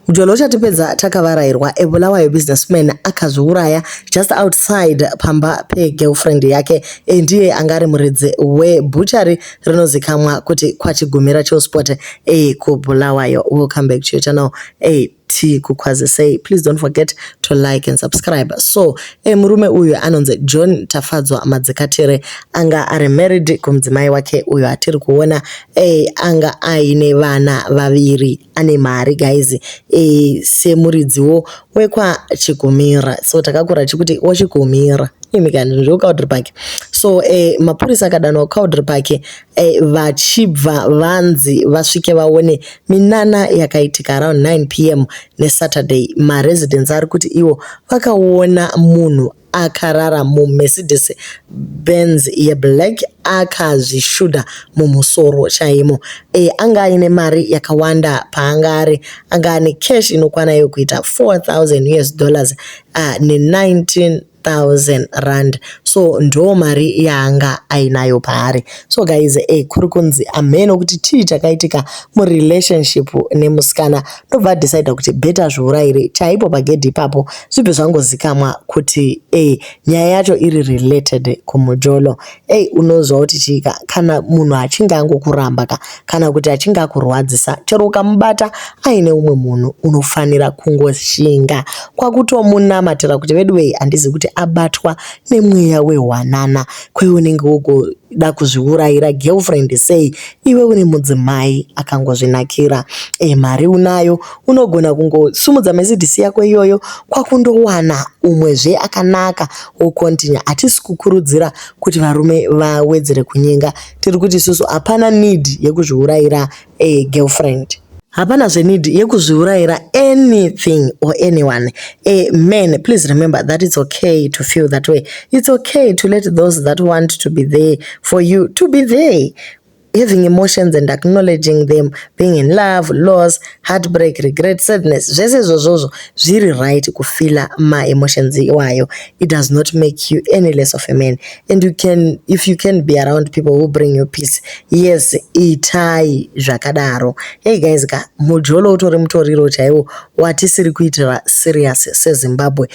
Mujolo uchatipedza takavarairwa Bulawayo businessman akazviuraya just outside pamba pegirlfriend yake. Ndiye angari muridzi webhuchari rinozikamwa kuti kwaChigumira Chillsport kuBulawayo. Welcome back to your channel. Kukwazisei, please don't forget to like and subscribe. So murume uyu anonzi John Tafadzwa Madzikatire anga ari married kumdzimai wake uyu atiri kuona anga aine vana vaviri, ane mari guys, semuridziwo wekwaChigumira. So takakura chikuti waChigumira ndokaudri pake. So mapurisa akadanwa kukaudri pake vachibva vanzi vasvike vaone minana yakaitika around 9 p.m. neSaturday. Maresidents ari kuti ivo vakaona munhu akarara muMercedes Benz yeblack akazvishuda mumusoro chaimo. Anga aine mari yakawanda paangari, anga ane cash inokwana iyo kuita $4,000 ne19,000 rand. So ndo mari yaanga ainayo paari. So guys, kuri kunzi ameno kuti chii chakaitika murelationship nemusikana, ndobva decide kuti beta zviurayire chaipo pagedhi ipapo zvibve zvangozikamwa kuti nyaya yacho iri related kumujolo. Unozwa kuti chika kana munhu achinge angokuramba kana kuti achinge akurwadzisa, chero ukamubata aine umwe munhu unofanira kungoshinga kwakutomunamatira kuti wedway handizi kuti abatwa nemweya wehwanana kweunenge ugoda kuzviurayira girlfriend sei iwe une mudzimai akangozvinakira. Mari unayo, unogona kungosumudza Mercedes yako iyoyo kwakundowana umwezve akanaka wokontinya. Hatisi kukurudzira kuti varume vawedzere kunyinga, tiri kuti isusu hapana need yekuzviurayira girlfriend. Hapana need yekuzviurayira anything or anyone. Men, please remember that it's okay to feel that way. It's okay to let those that want to be there for you to be there. Having emotions and acknowledging them, being in love, loss, heartbreak, regret, sadness, zvese zviri right kufila ma emotions iwayo. It does not make you any less of a man. And you can, if you can be around people who bring you peace, yes, itai zvakadaro. Hey guys, mujolo utori mutoriro chaiwo watisiri kuitira serious seZimbabwe.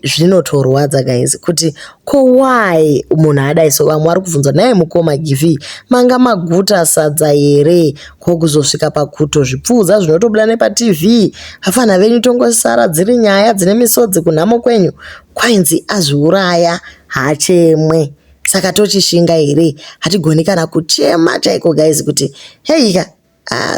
Zvinotorwadza guys kuti ko why munhu adai. So vamwe vari kubvunzwa naye mukoma givi manga maguta sadza here kokuzosvika pakutozvipfuudza zvinotobuda nepaTV. Vafana venyu tongosara dziri nyaya dzine misodzi kunhamo kwenyu. Kwainzi azviuraya hachemwe, saka tochishinga here? Hatigoni kana kuchema chaiko guys kuti heika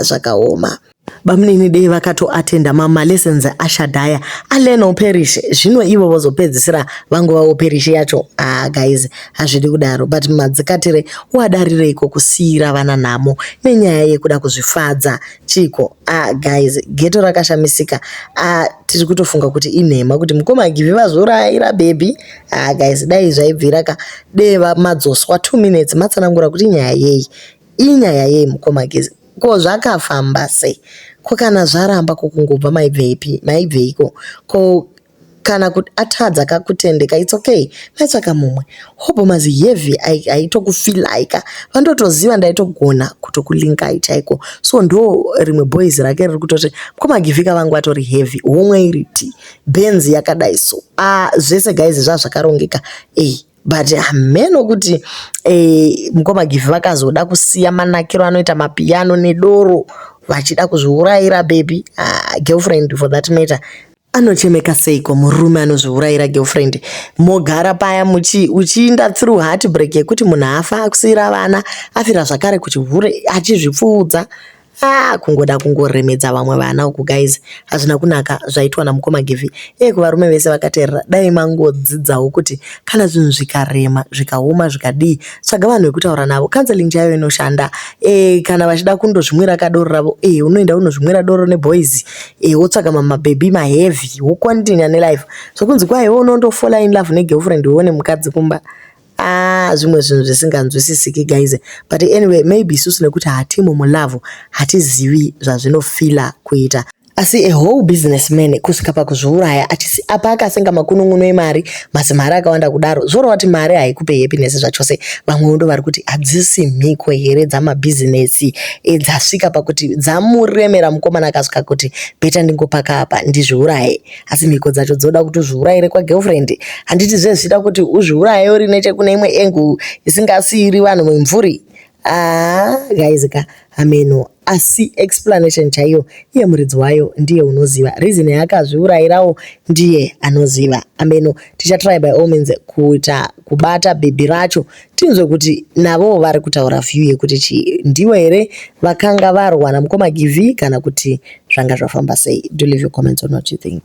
zvakaoma. Bamunini dei vakatoatenda lessons aShadaya aleno perish. Zvino ivo vozopedzisira vangovawo perish yacho. Guys, hazvidi kudaro. But Madzikatire wadarireiko kusiyira vana nhamo nenyaya yekuda kuzvifadza chiko? Guys, geto rakashamisika. Tiri kutofunga kuti inhema kuti mukoma Givi vazourayira baby. Guys, dai zvaibvira dei madzoswa 2 minutes matsanangura kuti nyaya yei. Inyaya yei mukoma Givi? Ko zvakafamba sei? Ko kana zvaramba kukungobva maibveiko? Ko kana kuti atadza kakutendeka, it's okay, maitsvaka mumwe. Hope mazi heavy aitokufilaika, vandotoziva ndaitogona kutokulinkai chaiko. So ndo rimwe boys rake riri kutoti mukoma Givika vangu vatori heavy, homwe iriti Benz yakadai so. Zvese guys zvazvakarongeka. But ameno kuti mukoma Givi vakazoda kusiya manakiro anoita mapiano nedoro vachida kuzviurayira baby girlfriend for that matter. Anochemeka seiko murume anozviurayira girlfriend? Mogara paya uchiinda through heartbreak yekuti munhu afa akusiyira vana, afira zvakare kuchihure achizvipfuudza. Kungoda kungoremedza vamwe vana uku guys, hazvina kunaka zvaitwa namukoma Givi. Kuvarume vese vakateerera, dai mangodzidzawo kuti kana zvinhu zvikarema zvikaoma zvikadii, tsvaga vanhu vekutaura navo. Counseling chaiyo inoshanda. Kana vachida kundozvimwira kadoro ravo, unoenda unozvimwira doro neboys, wotsvaga mababy maheavy, wokontinya nelife. Zvokunzi kwai unondofola in love negirlfriend uone mukadzi kumba. Zvimwe zvinhu zvisinganzwisisiki guys. But anyway, maybe isusu nekuti hatimo mulove hatizivi zvazvinofila kuita. asi a whole businessman kusvika pakuzviuraya apa akasenga makunun'uno emari mari akawanda kudaro zvorova kuti mari haikupe happiness zvachose. Vamwe ndo vari kuti hadzisi mhiko here dzamabhizinesi dzasvika pakuti dzamuremera mukomana akasvika kuti beta ndingopaka apa ndizviuraye, asi mhiko dzacho dzoda kuti uzviurayire kwagirlfriend. Handiti zvezvida kuti uzviuraye uri nechekune imwe engu isingasiyiri vanhu mumvuri. Guys ameno, asi explanation chaiyo iye muridzi wayo ndiye unoziva, reason yakazviurayirawo ndiye anoziva. Ameno, tichatry by all means kubata bhebhi racho tinzwe kuti navo vari kutaura view yekuti ndiwo here vakanga varwa namukoma Givi kana kuti zvanga zvafamba sei. Do leave your comments on what you think.